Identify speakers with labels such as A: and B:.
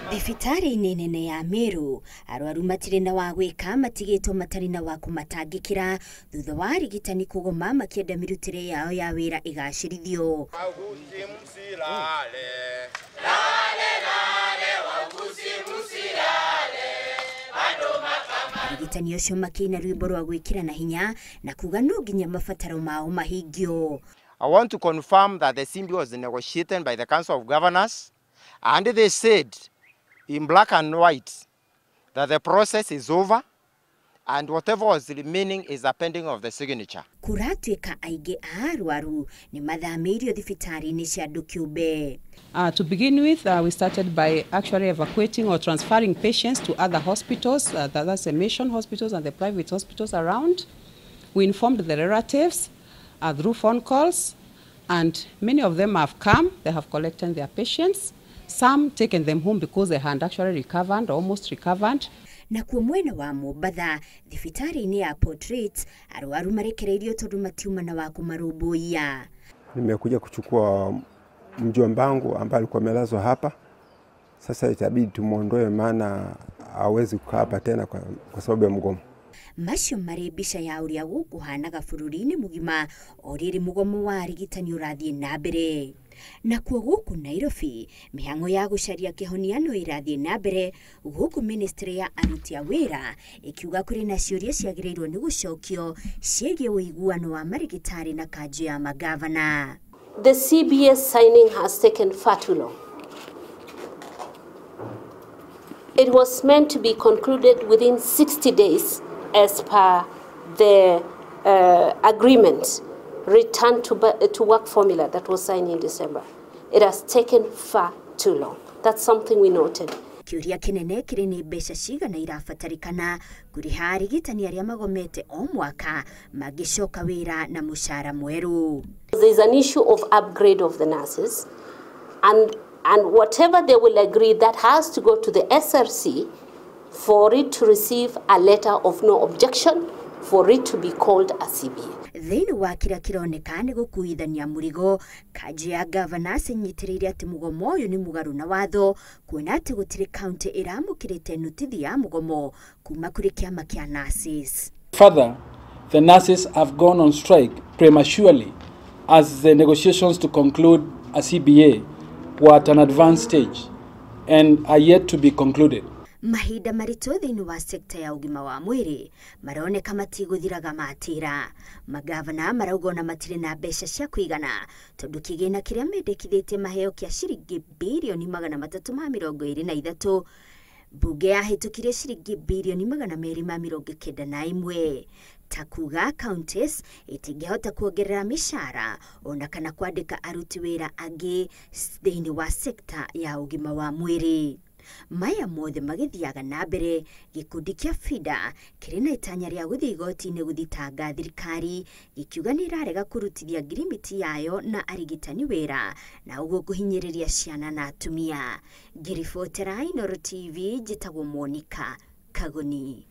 A: Thibitari nene ya Meru, Aruaru matire na wa gwika matigitwo matari na wa kumatangikira thutha wa arigitani kugoma makienda mirutire yao ya wira igacirithio. Arigitani ucio makina rwimbo rwa gwikira na hinya na kuga no nginya mabataro mao mahingio.
B: I want to confirm that the CB was negotiated by the Council of Governors, and they said in black and white that the process is over and whatever was remaining is a pending of the signature.
A: Kuratweka Aingi Aruaru ni mathamirio thibitari ni cia andu kiumbe.
C: To begin with, we started by actually evacuating or transferring patients to other hospitals, that's the mission hospitals and the private hospitals around. We informed the relatives through phone calls, and many of them have come, they have collected their patients, some taken them home because they had actually recovered, almost recovered.
A: Na kwa mwena wa Mombasa, thibitari ni ya portrait, Aruaru marekererio tondu matiuma na wa kumarubuia.
D: Nimekuja kuchukua mjomba wangu ambaye alikuwa amelazwa hapa. Sasa itabidi tumuondoe maana hawezi kukaa hapa tena kwa sababu ya mgomo.
A: Macio mari mbica ya uria gukuhanaga bururi-ini mugima oriri mugomo wa arigitani urathie na mbere. Na kwa Guku Nairobi, mihango ya gucaria kihoniano irathie na mbere, Guku Ministry ya aruti a wira ikiuga kuri na ciuria ciagirirwo ni gucokio ciege uiguano wa marigitari na kanju ya magavana.
E: The CBS signing has taken far too long. It was meant to be concluded within 60 days as per the agreement, return to work formula that was signed in December. It has taken far too long. That's something we noted.
A: Kiuria kinene kiri ni mbeca cigana irabatarikana kuriha arigitani aria magomete o mwaka magicoka wira na mushara mweru.
E: There's an issue of upgrade of the nurses, and whatever they will agree, that has to go to the SRC for it to receive a letter of no objection, for it to be called a CBA.
A: Thiini wa kira kironeka ni gukuithania murigo, kanju ya governor senyitiriire ati mugomo uyu ni mugaru na watho, kuona ati gutiri county iramukirite notithi ya mugomo kuma kuri kiama kia nurses.
F: Further, the nurses have gone on strike prematurely as the negotiations to conclude a CBA were at an advanced stage and are yet to be concluded.
A: Mahinda marito thiini wa sekta ya ugima wa mwiri maroneka matiguthiraga matira. Magavana marauga na matire na mbeca cia kuigana tondu kigina kiria mendekithite maheo kia ciringi bilioni 323. Bunge yahitukire ciringi bilioni 291 takuga counties itingehota kuongerera mishara ona kana kwandika aruti wira angi thiini wa sekta ya ugima wa mwiri. Maya mothe magithiaga na mbere, gikundi kia FIDA kiri na itanya ria guthii igoti-ini guthitanga thirikari gikiuga ni irarega kurutithia ngirimiti yayo na arigitani wira na uguo kuhinyiriria ciana na atumia. Ngiribotera Inooro TV, njitagwo Monica Kagoni.